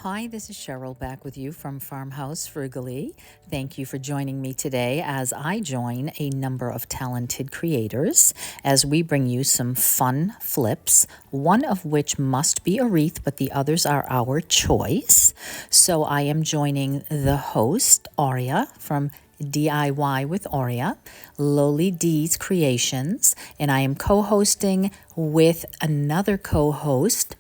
Hi, this is Cheryl back with you from Farmhouse Frugally. Thank you for joining me today as I join a number of talented creators as we bring you some fun flips, one of which must be a wreath, but the others are our choice. So I am joining the host, Aurea, from DIY with Aurea, Lowly D's Creations, and I am co-hosting with another co-host,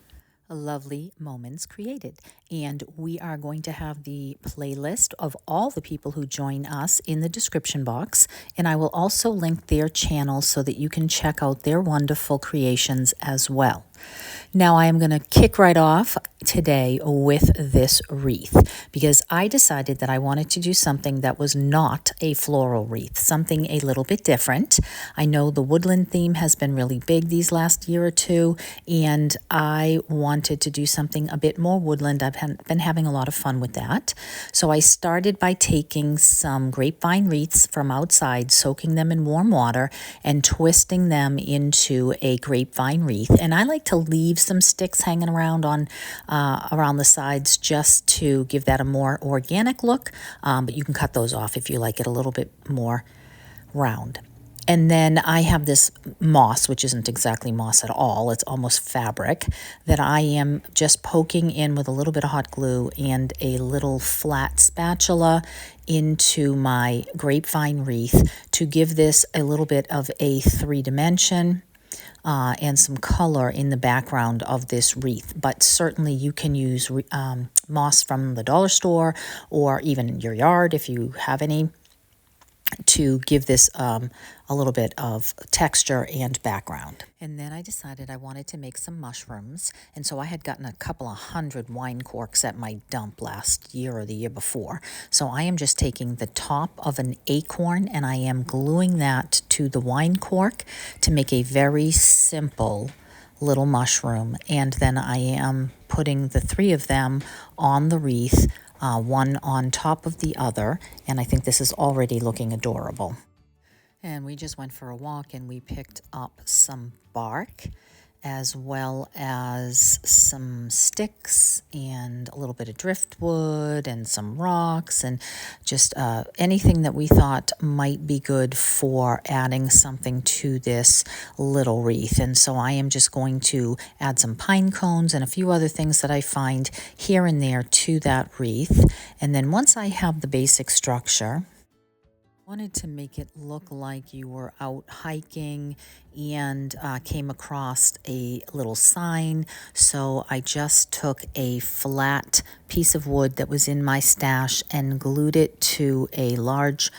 Lovely Moments Created. And we are going to have the playlist of all the people who join us in the description box. And I will also link their channel so that you can check out their wonderful creations as well. Now I am going to kick right off today with this wreath because I decided that I wanted to do something that was not a floral wreath, something a little bit different. I know the woodland theme has been really big these last year or two, and I wanted to do something a bit more woodland. I've been having a lot of fun with that. So I started by taking some grapevine wreaths from outside, soaking them in warm water, and twisting them into a grapevine wreath. And I like to leave some sticks hanging around on around the sides just to give that a more organic look, but you can cut those off if you like it a little bit more round. And then I have this moss, which isn't exactly moss at all. It's almost fabric that I am just poking in with a little bit of hot glue and a little flat spatula into my grapevine wreath to give this a little bit of a 3-dimension. And some color in the background of this wreath. But certainly you can use moss from the dollar store or even your yard if you have any to give this a little bit of texture and background. And then I decided I wanted to make some mushrooms, and so I had gotten a couple of 100 wine corks at my dump last year or the year before. So I am just taking the top of an acorn and I am gluing that to the wine cork to make a very simple little mushroom, and then I am putting the 3 of them on the wreath, one on top of the other, and I think this is already looking adorable. And we just went for a walk and we picked up some bark as well as some sticks and a little bit of driftwood and some rocks and just anything that we thought might be good for adding something to this little wreath. And so I am just going to add some pine cones and a few other things that I find here and there to that wreath. And then once I have the basic structure, wanted to make it look like you were out hiking and came across a little sign. So I just took a flat piece of wood that was in my stash and glued it to a large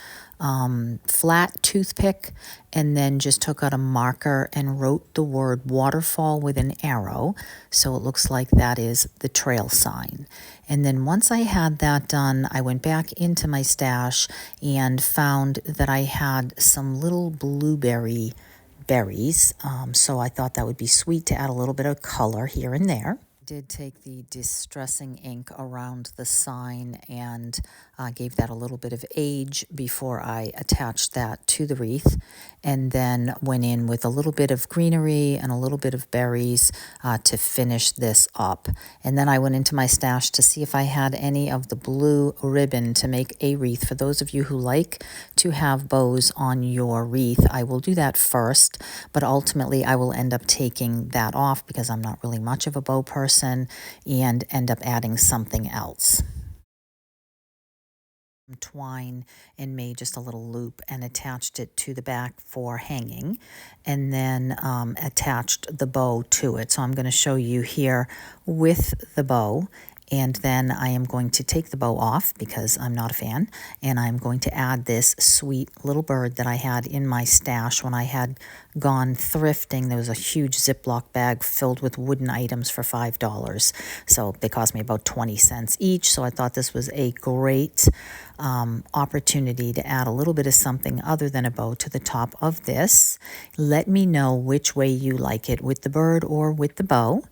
flat toothpick, and then just took out a marker and wrote the word waterfall with an arrow. So it looks like that is the trail sign. And then once I had that done, I went back into my stash and found that I had some little blueberry berries. So I thought that would be sweet to add a little bit of color here and there. Did take the distressing ink around the sign and gave that a little bit of age before I attached that to the wreath, and then went in with a little bit of greenery and a little bit of berries to finish this up. And then I went into my stash to see if I had any of the blue ribbon to make a wreath. For those of you who like to have bows on your wreath, I will do that first, but ultimately I will end up taking that off because I'm not really much of a bow person and end up adding something else. Twine and made just a little loop and attached it to the back for hanging, and then attached the bow to it. So I'm going to show you here with the bow. And then I am going to take the bow off because I'm not a fan, and I'm going to add this sweet little bird that I had in my stash when I had gone thrifting. There was a huge Ziploc bag filled with wooden items for $5. So they cost me about 20 cents each. So I thought this was a great opportunity to add a little bit of something other than a bow to the top of this. Let me know which way you like it, with the bird or with the bow,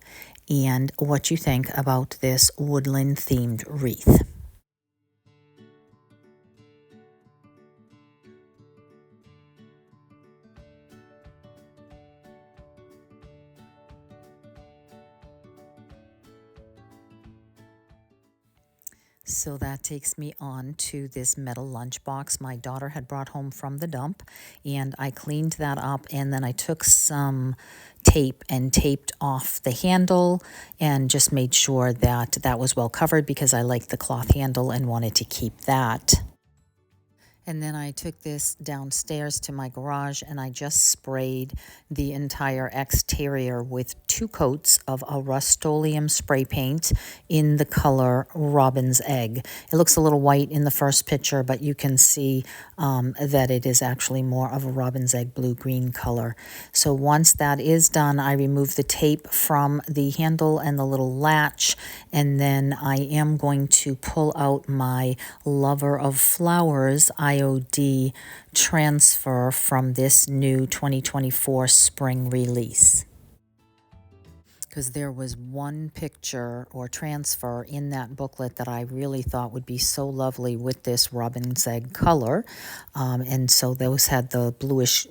and what you think about this woodland themed wreath. So that takes me on to this metal lunchbox my daughter had brought home from the dump, and I cleaned that up, and then I took some tape and taped off the handle and just made sure that that was well covered because I liked the cloth handle and wanted to keep that. And then I took this downstairs to my garage and I just sprayed the entire exterior with 2 coats of a Rust-Oleum spray paint in the color Robin's Egg. It looks a little white in the first picture, but you can see that it is actually more of a Robin's Egg blue-green color. So once that is done, I remove the tape from the handle and the little latch, and then I am going to pull out my Lover of Flowers IOD transfer from this new 2024 spring release. Because there was one picture or transfer in that booklet that I really thought would be so lovely with this Robin's Egg color. And so those had the bluish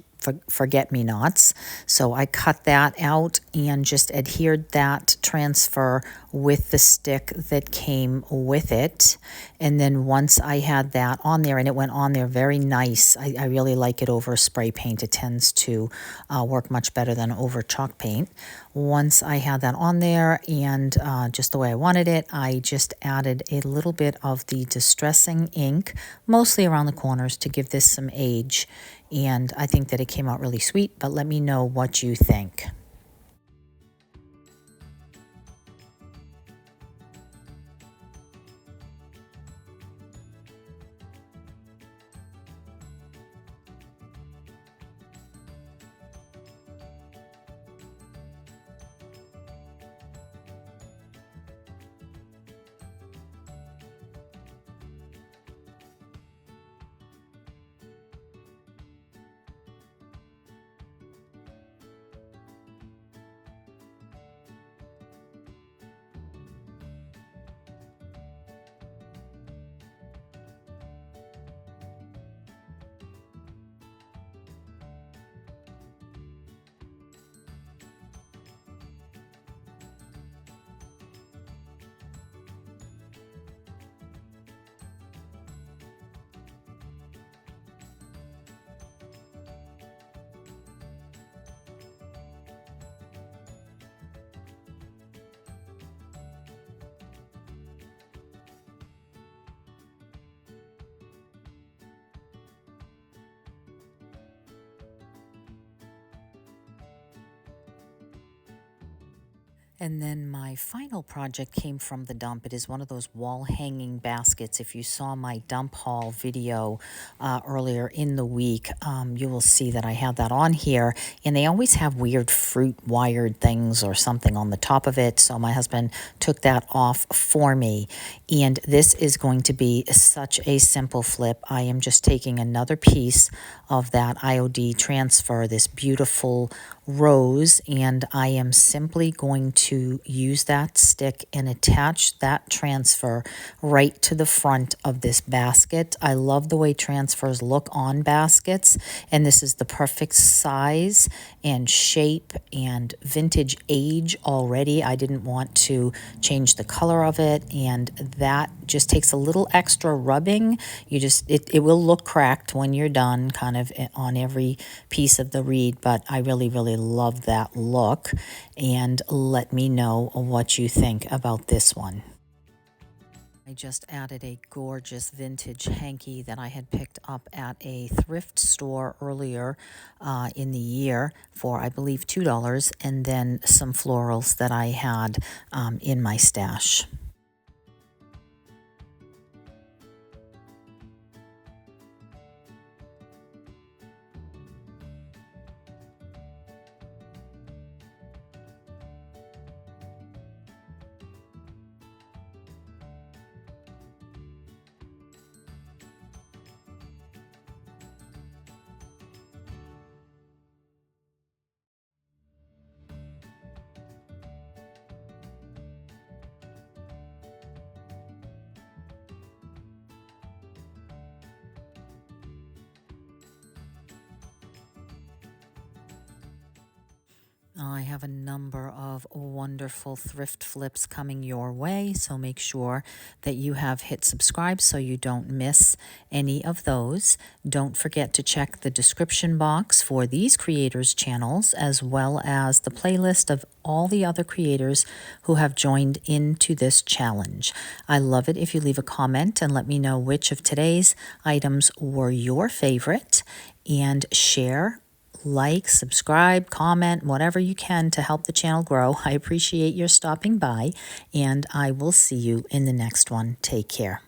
forget-me-nots. So I cut that out and just adhered that transfer with the stick that came with it. And then once I had that on there, and it went on there very nice, I really like it over spray paint. It tends to work much better than over chalk paint. Once I had that on there and just the way I wanted it, I just added a little bit of the distressing ink, mostly around the corners, to give this some age. And I think that it came out really sweet, but let me know what you think. And then my final project came from the dump. It is one of those wall hanging baskets. If you saw my dump haul video earlier in the week, you will see that I have that on here. And they always have weird fruit wired things or something on the top of it. So my husband took that off for me. And this is going to be such a simple flip. I am just taking another piece of that IOD transfer, this beautiful rose, and I am simply going to use that stick and attach that transfer right to the front of this basket. I love the way transfers look on baskets, and this is the perfect size and shape and vintage age already. I didn't want to change the color of it, and that just takes a little extra rubbing. It will look cracked when you're done, kind of on every piece of the reed, but I really love that look. And let me know what you think about this one. I just added a gorgeous vintage hanky that I had picked up at a thrift store earlier in the year for, I believe, $2, and then some florals that I had in my stash. I have a number of wonderful thrift flips coming your way, so make sure that you have hit subscribe so you don't miss any of those. Don't forget to check the description box for these creators' channels, as well as the playlist of all the other creators who have joined into this challenge. I love it if you leave a comment and let me know which of today's items were your favorite, and share, like, subscribe, comment, whatever you can to help the channel grow. I appreciate your stopping by, and I will see you in the next one. Take care.